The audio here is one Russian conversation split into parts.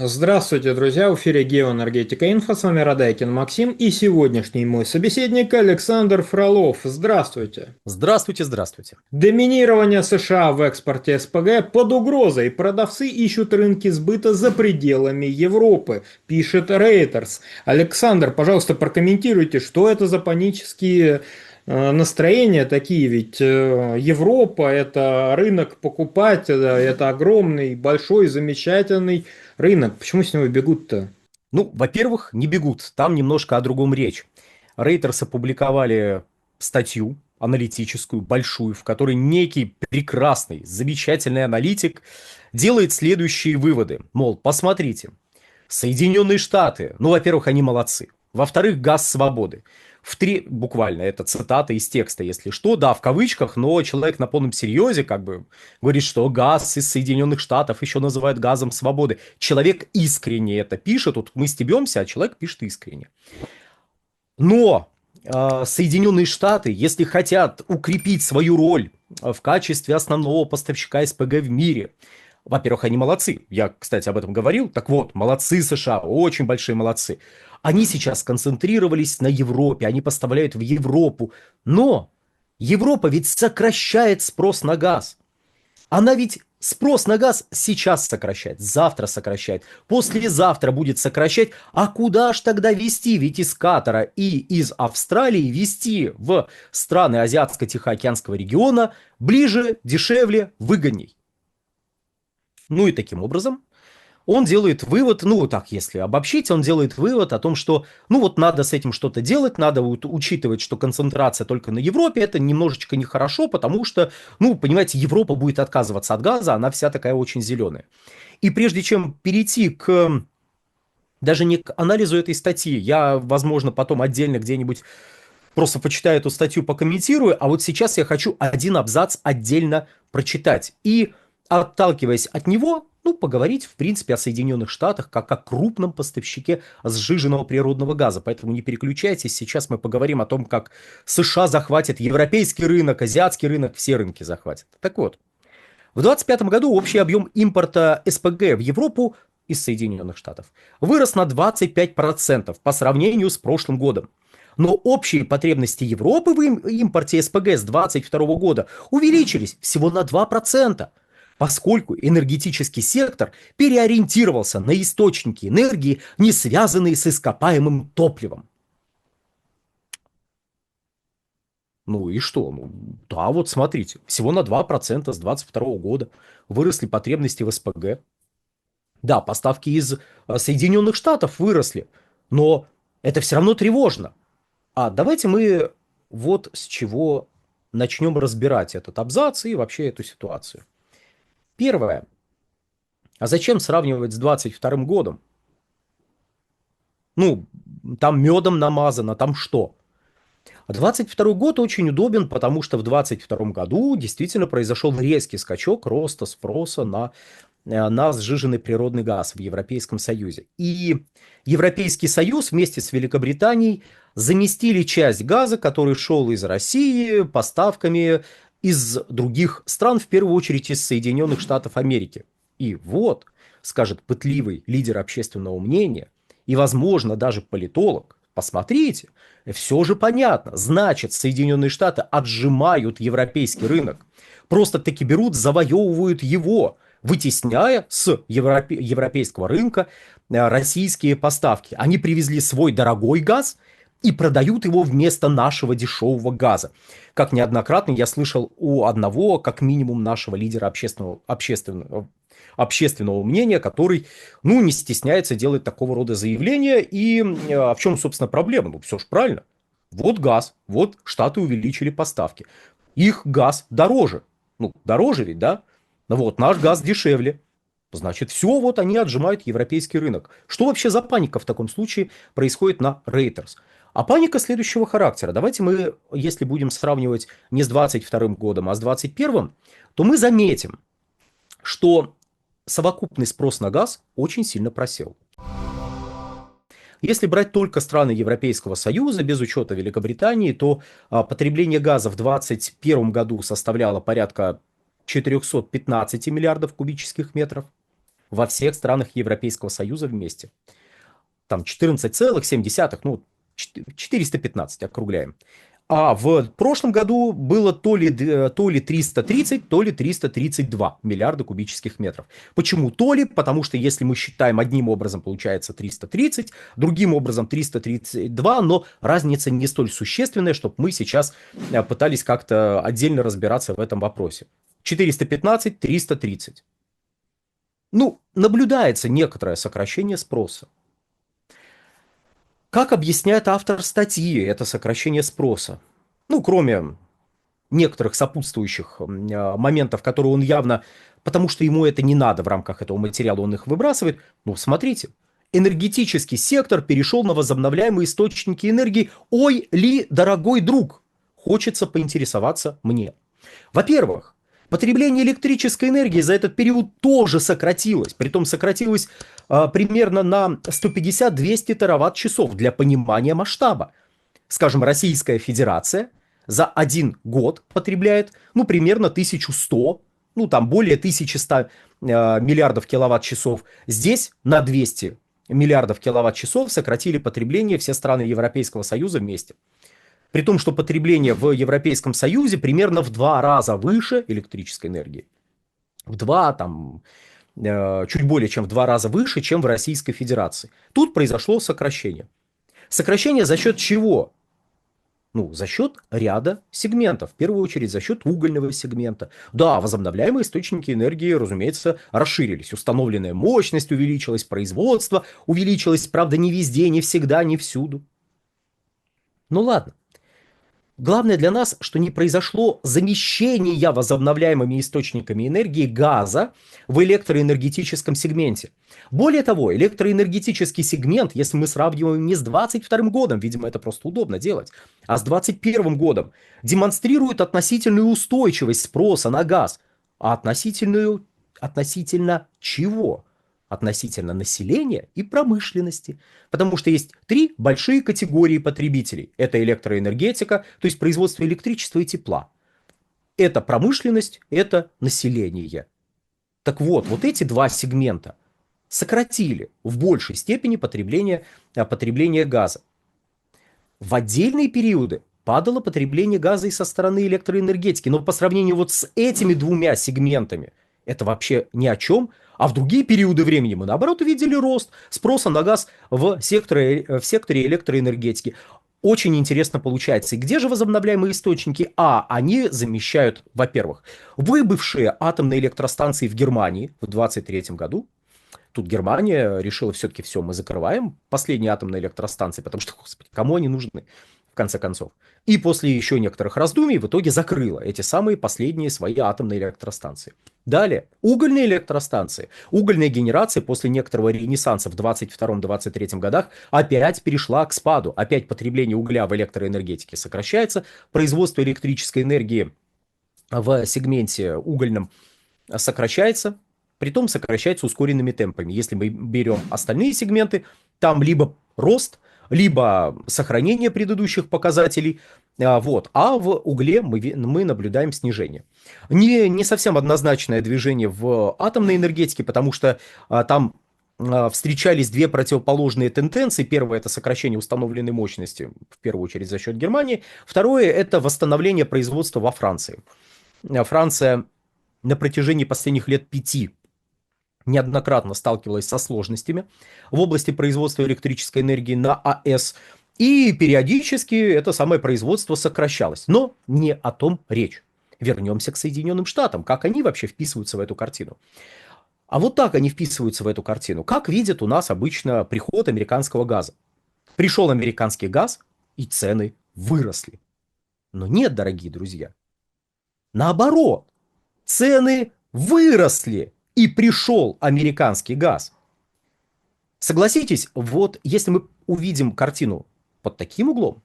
Здравствуйте, друзья! В эфире Геоэнергетика Инфо. С вами Радайкин Максим и сегодняшний мой собеседник Александр Фролов. Здравствуйте! Здравствуйте, здравствуйте. Доминирование США в экспорте СПГ под угрозой. Продавцы ищут рынки сбыта за пределами Европы, пишет Reuters. Александр, пожалуйста, прокомментируйте, что это за панические настроения такие, ведь Европа это рынок покупать, это огромный, большой, замечательный рынок. Почему с него бегут-то? Ну, во-первых, не бегут, там немножко о другом речь. Рейтерс опубликовали статью аналитическую, большую, в которой некий прекрасный, замечательный аналитик делает следующие выводы. Мол, посмотрите, Соединенные Штаты, ну, во-первых, они молодцы. Во-вторых, газ свободы. Буквально, это цитата из текста, если что, да, в кавычках, но человек на полном серьезе как бы говорит, что газ из Соединенных Штатов еще называют газом свободы. Человек искренне это пишет, вот мы стебемся, а человек пишет искренне. Но Соединенные Штаты, если хотят укрепить свою роль в качестве основного поставщика СПГ в мире, во-первых, они молодцы. Я, кстати, об этом говорил. Так вот, молодцы США, очень большие молодцы. Они сейчас концентрировались на Европе, они поставляют в Европу. Но Европа ведь сокращает спрос на газ. Она ведь спрос на газ сейчас сокращает, завтра сокращает, послезавтра будет сокращать. А куда ж тогда везти? Ведь из Катара и из Австралии везти в страны Азиатско-Тихоокеанского региона ближе, дешевле, выгодней. Ну и таким образом он делает вывод, ну вот так, если обобщить, он делает вывод о том, что ну вот надо с этим что-то делать, надо вот учитывать, что концентрация только на Европе, это немножечко нехорошо, потому что, ну, понимаете, Европа будет отказываться от газа, она вся такая очень зеленая. И прежде чем перейти к даже не к анализу этой статьи, я, возможно, потом отдельно где-нибудь просто почитаю эту статью, покомментирую, а вот сейчас я хочу один абзац отдельно прочитать. И, отталкиваясь от него, ну, поговорить, в принципе, о Соединенных Штатах как о крупном поставщике сжиженного природного газа. Поэтому не переключайтесь, сейчас мы поговорим о том, как США захватит европейский рынок, азиатский рынок, все рынки захватят. Так вот, в 2025 году общий объем импорта СПГ в Европу из Соединенных Штатов вырос на 25% по сравнению с прошлым годом. Но общие потребности Европы в импорте СПГ с 2022 года увеличились всего на 2%, поскольку энергетический сектор переориентировался на источники энергии, не связанные с ископаемым топливом. Ну и что? Ну, да, вот смотрите, всего на 2% с 2022 года выросли потребности в СПГ. Да, поставки из Соединенных Штатов выросли, но это все равно тревожно. А давайте мы вот с чего начнем разбирать этот абзац и вообще эту ситуацию. Первое. А зачем сравнивать с 22 годом? Ну, там медом намазано, там что? А 22 год очень удобен, потому что в 22 году действительно произошел резкий скачок роста спроса на сжиженный природный газ в Европейском Союзе. И Европейский Союз вместе с Великобританией заместили часть газа, который шел из России, поставками из других стран, в первую очередь из Соединенных Штатов Америки. И вот, скажет пытливый лидер общественного мнения и, возможно, даже политолог, посмотрите, все же понятно, значит, Соединенные Штаты отжимают европейский рынок, просто-таки берут, завоевывают его, вытесняя с европейского рынка российские поставки. Они привезли свой дорогой газ и продают его вместо нашего дешевого газа. Как неоднократно я слышал у одного, как минимум, нашего лидера общественного мнения, который, ну, не стесняется делать такого рода заявления. И в чем, собственно, проблема? Ну, все же правильно. Вот газ, вот Штаты увеличили поставки. Их газ дороже. Ну, дороже ведь, да? Ну вот, наш газ дешевле. Значит, все, вот они отжимают европейский рынок. Что вообще за паника в таком случае происходит на Reuters? А паника следующего характера. Давайте мы, если будем сравнивать не с 22 годом, а с 21, то мы заметим, что совокупный спрос на газ очень сильно просел. Если брать только страны Европейского Союза, без учета Великобритании, то потребление газа в 2021 году составляло порядка 415 миллиардов кубических метров. во всех странах Европейского Союза вместе. Там 14,7, ну, 415 округляем. А в прошлом году было то ли 330, то ли 332 миллиарда кубических метров. Почему то ли? Потому что если мы считаем одним образом, получается 330, другим образом 332, но разница не столь существенная, чтобы мы сейчас пытались как-то отдельно разбираться в этом вопросе. 415, 330. Ну, наблюдается некоторое сокращение спроса. Как объясняет автор статьи это сокращение спроса? Ну, кроме некоторых сопутствующих моментов, которые он явно, потому что ему это не надо в рамках этого материала, он их выбрасывает. Ну, смотрите, энергетический сектор перешел на возобновляемые источники энергии. Ой, ли, дорогой друг, хочется поинтересоваться мне. Во-первых, потребление электрической энергии за этот период тоже сократилось. Притом сократилось примерно на 150-200 тераватт-часов для понимания масштаба. Скажем, Российская Федерация за один год потребляет, ну, примерно 1100, ну, там более 1100 миллиардов киловатт-часов. Здесь на 200 миллиардов киловатт-часов сократили потребление все страны Европейского Союза вместе. При том, что потребление в Европейском Союзе примерно в 2 раза выше электрической энергии. В 2, там, чуть более чем в 2 раза выше, чем в Российской Федерации. Тут произошло сокращение. Сокращение за счет чего? Ну, за счет ряда сегментов. В первую очередь за счет угольного сегмента. Да, возобновляемые источники энергии, разумеется, расширились. Установленная мощность увеличилась, производство увеличилось. Правда, не везде, не всегда, не всюду. Ну ладно. Главное для нас, что не произошло замещение возобновляемыми источниками энергии газа в электроэнергетическом сегменте. Более того, электроэнергетический сегмент, если мы сравниваем не с 2022 годом, видимо, это просто удобно делать, а с 2021 годом, демонстрирует относительную устойчивость спроса на газ. А относительно чего? Относительно населения и промышленности. Потому что есть 3 большие категории потребителей. Это электроэнергетика, то есть производство электричества и тепла. Это промышленность, это население. Так вот, вот эти 2 сегмента сократили в большей степени потребление газа. В отдельные периоды падало потребление газа и со стороны электроэнергетики. Но по сравнению вот с этими 2 сегментами, это вообще ни о чем. А в другие периоды времени мы, наоборот, увидели рост спроса на газ в секторе электроэнергетики. Очень интересно получается. И где же возобновляемые источники? Они замещают, во-первых, выбывшие атомные электростанции в Германии в 2023 году. Тут Германия решила все-таки все, мы закрываем последние атомные электростанции, потому что, господи, кому они нужны, в конце концов. И после еще некоторых раздумий в итоге закрыла эти самые последние свои атомные электростанции. Далее, угольные электростанции. Угольная генерация после некоторого ренессанса в 2022-2023 годах опять перешла к спаду. Опять потребление угля в электроэнергетике сокращается, производство электрической энергии в сегменте угольном сокращается, притом сокращается ускоренными темпами. Если мы берем остальные сегменты, там либо рост, либо сохранение предыдущих показателей, вот. А в угле мы наблюдаем снижение. Не совсем однозначное движение в атомной энергетике, потому что там встречались 2 противоположные тенденции. Первое – это сокращение установленной мощности, в первую очередь за счет Германии. Второе – это восстановление производства во Франции. Франция на протяжении последних лет 5 неоднократно сталкивалась со сложностями в области производства электрической энергии на АЭС, и периодически это самое производство сокращалось. Но не о том речь. Вернемся к Соединенным Штатам. Как они вообще вписываются в эту картину? А вот так они вписываются в эту картину. Как видят у нас обычно приход американского газа? Пришел американский газ, и цены выросли. Но нет, дорогие друзья. Наоборот, цены выросли, и пришел американский газ. Согласитесь, вот если мы увидим картину под таким углом,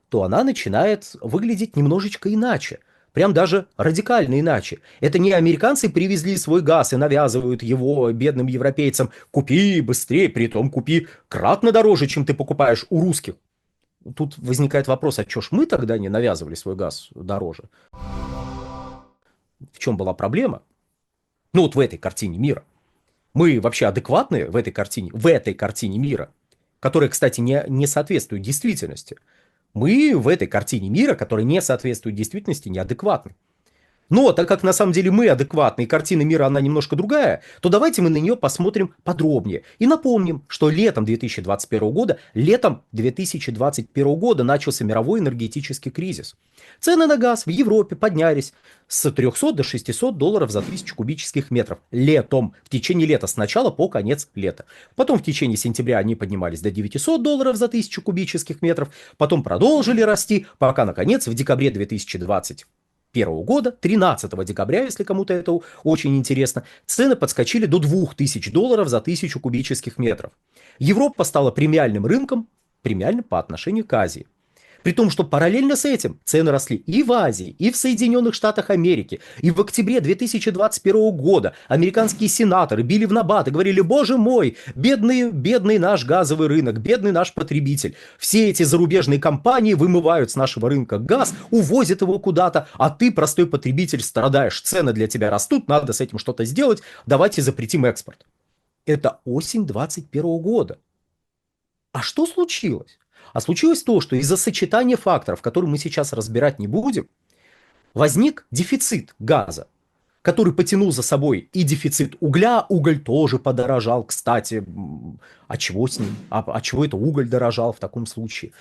то она начинает выглядеть немножечко иначе. Прям даже радикально иначе. Это не американцы привезли свой газ и навязывают его бедным европейцам. Купи быстрее, притом купи кратно дороже, чем ты покупаешь у русских. Тут возникает вопрос, а чё ж мы тогда не навязывали свой газ дороже? В чем была проблема? Ну вот в этой картине мира. Мы вообще адекватны в этой картине мира, которая, кстати, не соответствует действительности. Мы в этой картине мира, которая не соответствует действительности, неадекватны. Но так как на самом деле мы адекватны, и картина мира, она немножко другая, то давайте мы на нее посмотрим подробнее. И напомним, что летом 2021 года начался мировой энергетический кризис. Цены на газ в Европе поднялись с 300 до 600 долларов за 1000 кубических метров летом, в течение лета, с начала по конец лета. Потом в течение сентября они поднимались до 900 долларов за 1000 кубических метров, потом продолжили расти, пока, наконец, в декабре 2021 года, 13 декабря, если кому-то это очень интересно, цены подскочили до 2000 долларов за 1000 кубических метров. Европа стала премиальным рынком, премиальным по отношению к Азии. При том, что параллельно с этим цены росли и в Азии, и в Соединенных Штатах Америки. И в октябре 2021 года американские сенаторы били в набат и говорили: боже мой, бедный наш газовый рынок, бедный наш потребитель. Все эти зарубежные компании вымывают с нашего рынка газ, увозят его куда-то, а ты, простой потребитель, страдаешь. Цены для тебя растут, надо с этим что-то сделать, давайте запретим экспорт. Это осень 2021 года. А что случилось? А случилось то, что из-за сочетания факторов, которые мы сейчас разбирать не будем, возник дефицит газа, который потянул за собой и дефицит угля. Уголь тоже подорожал, кстати. А чего с ним? А чего это уголь дорожал в таком случае?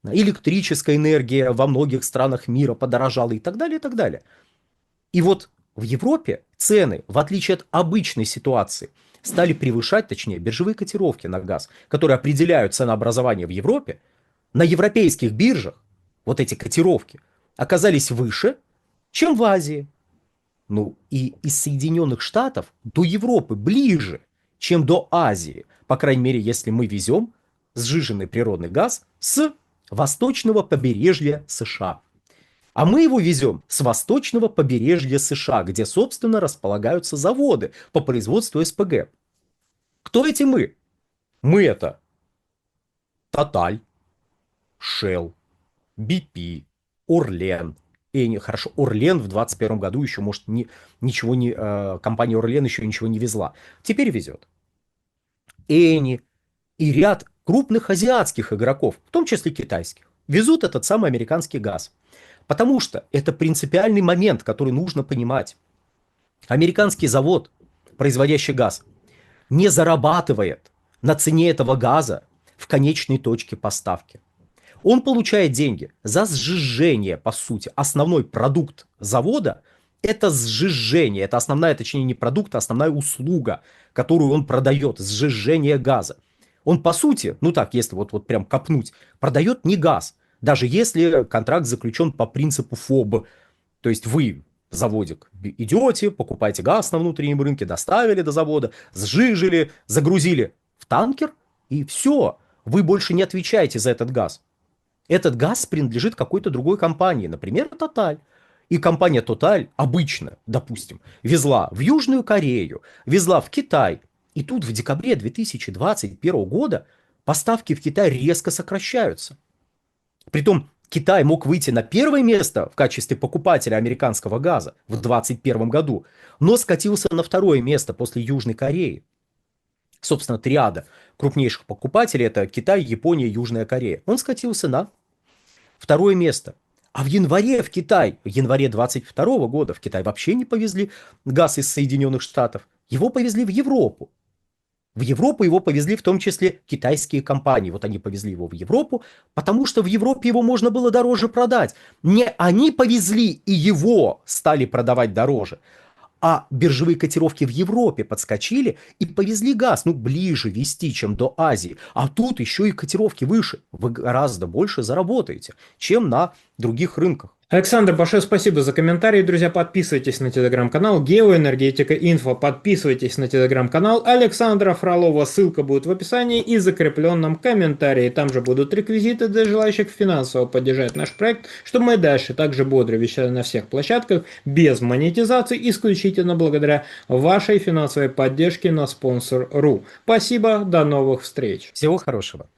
Электрическая энергия во многих странах мира подорожала и так далее, и так далее. И вот в Европе цены, в отличие от обычной ситуации, стали превышать, точнее, биржевые котировки на газ, которые определяют ценообразование в Европе. На европейских биржах вот эти котировки оказались выше, чем в Азии. Ну и из Соединенных Штатов до Европы ближе, чем до Азии. По крайней мере, если мы везем сжиженный природный газ с восточного побережья США. А мы его везем с восточного побережья США, где, собственно, располагаются заводы по производству СПГ. Кто эти мы? Мы это Total, Shell, BP, Орлен. Хорошо, Орлен в 2021 году еще, может, компания Орлен еще ничего не везла. Теперь везет. Эни и ряд крупных азиатских игроков, в том числе китайских, везут этот самый американский газ. Потому что это принципиальный момент, который нужно понимать. Американский завод, производящий газ, не зарабатывает на цене этого газа в конечной точке поставки. Он получает деньги за сжижение, по сути. Основной продукт завода – это сжижение. Это основная, точнее, не продукт, а основная услуга, которую он продает – сжижение газа. Он, по сути, ну так, если вот прям копнуть, продает не газ, даже если контракт заключен по принципу ФОБ. То есть вы, заводик, идете, покупаете газ на внутреннем рынке, доставили до завода, сжижили, загрузили в танкер, и все. Вы больше не отвечаете за этот газ. Этот газ принадлежит какой-то другой компании, например, Total. И компания Total обычно, допустим, везла в Южную Корею, везла в Китай. И тут в декабре 2021 года поставки в Китай резко сокращаются. Притом Китай мог выйти на первое место в качестве покупателя американского газа в 2021 году, но скатился на второе место после Южной Кореи. Собственно, триада крупнейших покупателей – это Китай, Япония, Южная Корея. Он скатился на второе место. А в январе 2022 года в Китай вообще не повезли газ из Соединенных Штатов. Его повезли в Европу. В Европу его повезли в том числе китайские компании. Вот они повезли его в Европу, потому что в Европе его можно было дороже продать. Не они повезли и его стали продавать дороже, а биржевые котировки в Европе подскочили и повезли газ, ближе везти, чем до Азии. А тут еще и котировки выше. Вы гораздо больше заработаете, чем на других рынках. Александр, большое спасибо за комментарии. Друзья, подписывайтесь на телеграм-канал Геоэнергетика Инфо. Подписывайтесь на телеграм-канал Александра Фролова. Ссылка будет в описании и закрепленном комментарии. Там же будут реквизиты для желающих финансово поддержать наш проект, чтобы мы дальше также бодро вещали на всех площадках, без монетизации, исключительно благодаря вашей финансовой поддержке на Sponsor.ru. Спасибо, до новых встреч. Всего хорошего.